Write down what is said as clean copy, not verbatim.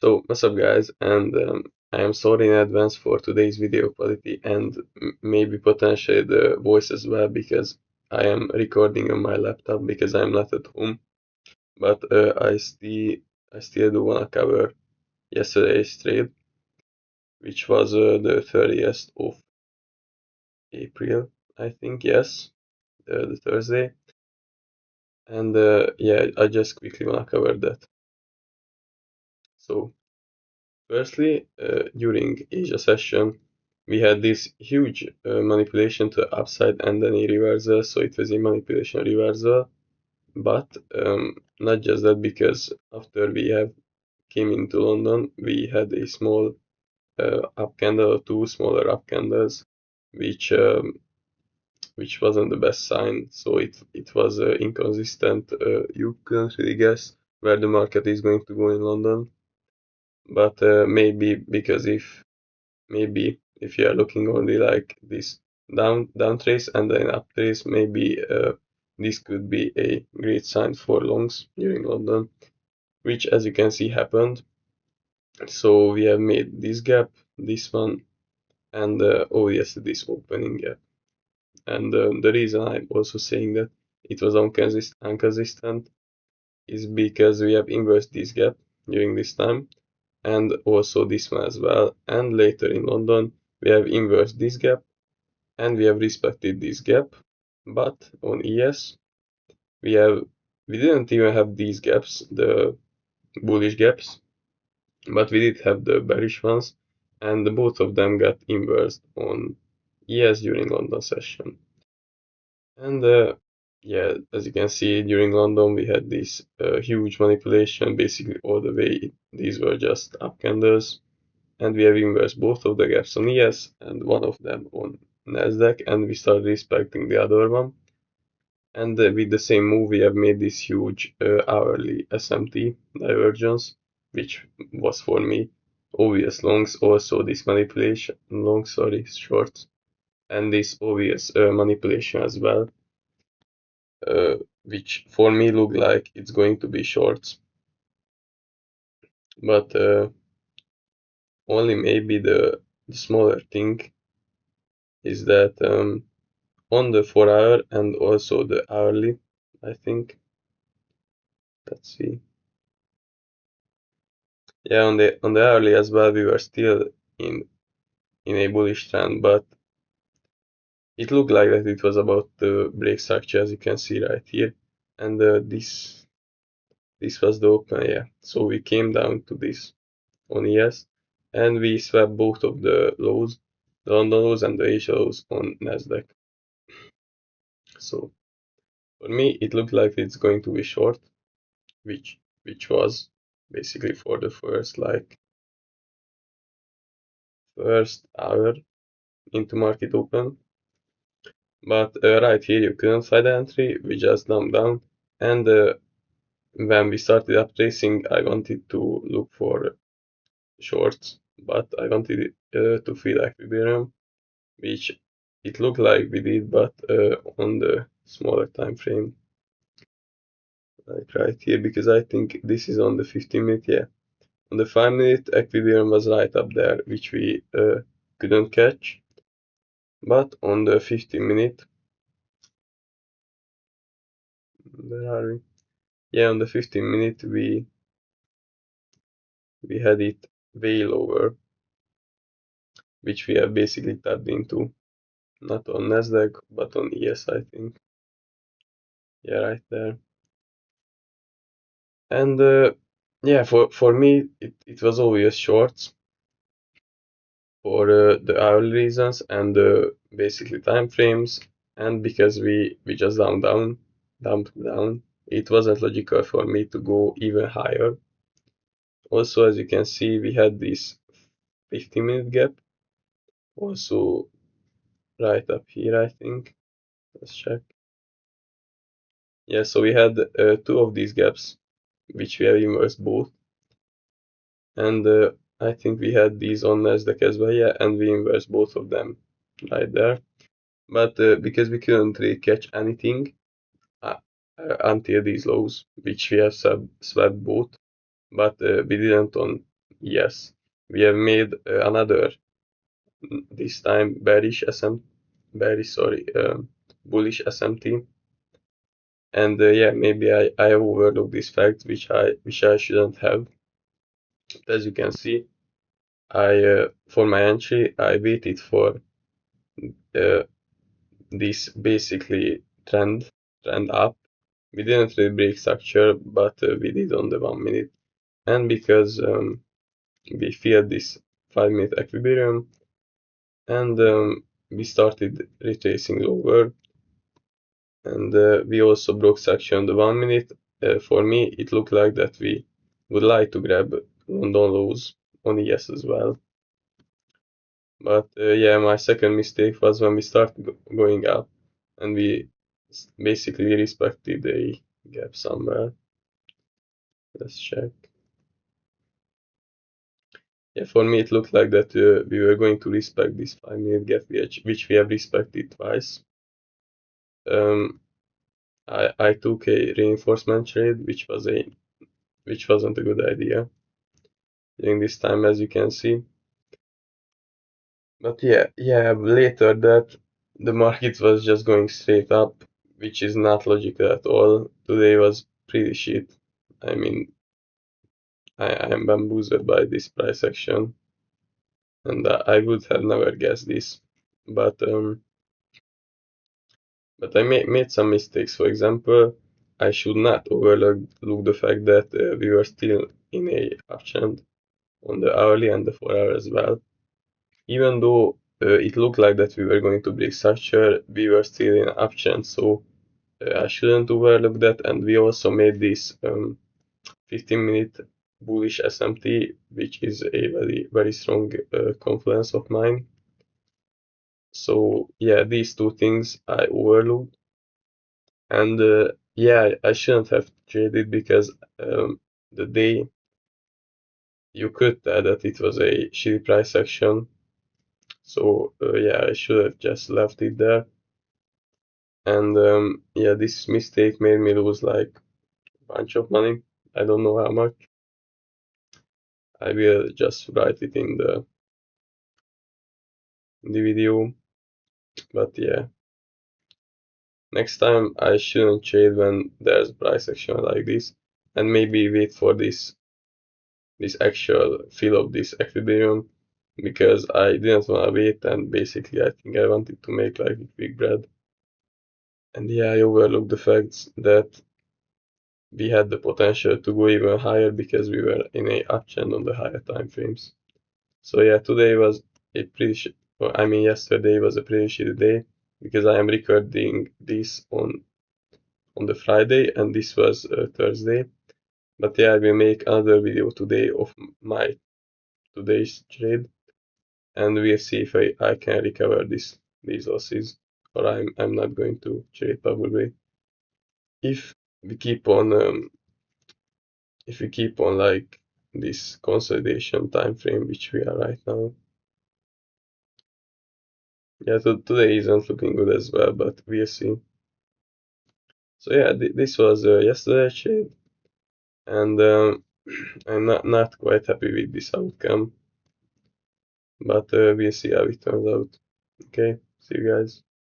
So, what's up guys, and I am sorry in advance for today's video quality and maybe potentially the voice as well because I am recording on my laptop because I'm not at home. But I still do wanna cover yesterday's trade, which was the 30th of April, I think, yes, the Thursday. And yeah, I just quickly wanna cover that. So, firstly, during Asia session, we had this huge manipulation to the upside and then a reversal, so it was a manipulation reversal. But not just that, because after we have came into London, we had a small up candle, two smaller up candles, which which wasn't the best sign. So it was inconsistent. You couldn't really guess where the market is going to go in London. But maybe because if you are looking only like this down trace and then up trace, maybe this could be a great sign for longs during London, which as you can see happened. So we have made this gap, this one, and oh yes, this opening gap. And the reason I'm also saying that it was inconsistent is because we have inversed this gap during this time, and also this one as well. And later in London, we have inversed this gap and we have respected this gap. But on ES, we didn't even have these gaps, the bullish gaps, but we did have the bearish ones, and both of them got inversed on ES during London session. And yeah, as you can see, during London we had this huge manipulation, basically all the way. These were just up candles, and we have inversed both of the gaps on ES and one of them on Nasdaq, and we started respecting the other one. And with the same move, we have made this huge hourly SMT divergence, which was for me obvious longs, also this manipulation, long, sorry, shorts, and this obvious manipulation as well, which for me look like it's going to be shorts. But only maybe the smaller thing is that on the 4 hour and also the hourly, I think. Let's see. Yeah, on the hourly as well, we were still in a bullish trend, but it looked like that it was about to break structure, as you can see right here. And this was the open, yeah. So we came down to this on ES, and we swapped both of the lows, the London lows and the Asia lows on Nasdaq. So for me, it looked like it's going to be short, which was basically for the first hour into market open. But right here you couldn't find the entry, we just dumped down, and when we started up tracing, I wanted to look for shorts, but I wanted to feel equilibrium, which it looked like we did, but on the smaller time frame, like right here, because I think this is on the 15 minute, yeah. On the 5 minute, equilibrium was right up there, which we couldn't catch, but on the 15 minute, where are we? Yeah, on the 15 minute, we had it way lower, which we have basically tapped into, not on Nasdaq, but on ES, I think. Yeah, right there. And yeah, for me, it was always shorts for the hourly reasons and basically time frames, and because we just dumped down, it wasn't logical for me to go even higher. Also, as you can see, we had this 15 minute gap, also right up here, I think. Let's check. Yeah, so we had two of these gaps, which we have inversed both, and I think we had these on Nasdaq as well, yeah, and we inversed both of them right there. But because we couldn't really catch anything until these lows, which we have swapped both, but we didn't on Yes, we have made another, this time bullish SMT. And yeah, maybe I overlooked this fact, which I shouldn't have. But as you can see, I for my entry I waited for uh, this basically trend up. We didn't really break structure, but we did on the 1 minute. And because we feared this 5 minute equilibrium, and we started retracing lower, and we also broke structure on the 1 minute. For me, it looked like that we would like to grab London lows on ES as well. But yeah, my second mistake was when we started going up, and we basically respected a gap somewhere. Let's check. Yeah, for me it looked like that we were going to respect this 5 minute gap, which we have respected twice. I took a reinforcement trade, which wasn't a good idea during this time, as you can see. But yeah, later that the market was just going straight up, which is not logical at all. Today was pretty shit. I mean, I am bamboozled by this price action, and I would have never guessed this. But I made some mistakes. For example, I should not overlook the fact that we were still in a uptrend on the hourly and the 4 hour as well. Even though it looked like that we were going to break structure, we were still in uptrend, so I shouldn't overlook that. And we also made this 15-minute bullish SMT, which is a very very strong confluence of mine. So yeah, these two things I overlooked, and yeah, I shouldn't have traded because the day you could tell that it was a shitty price action. So yeah, I should have just left it there. And yeah, this mistake made me lose like a bunch of money. I don't know how much. I will just write it in the video. But yeah, next time I shouldn't trade when there's price action like this, and maybe wait for this actual fill of this equilibrium, because I didn't want to wait, and basically I think I wanted to make like a quick bread. And yeah, I overlooked the fact that we had the potential to go even higher because we were in a uptrend on the higher time frames. So yeah, today was a yesterday was a pretty shitty day because I am recording this on the Friday, and this was Thursday. But yeah, I will make another video today of my today's trade, and we'll see if I can recover these losses, or I'm not going to trade probably. If we keep on like this consolidation time frame which we are right now. Yeah, so today isn't looking good as well, but we'll see. So yeah, this was yesterday's trade, and I'm not quite happy with this outcome, but we'll see how it turns out. Okay, see you guys.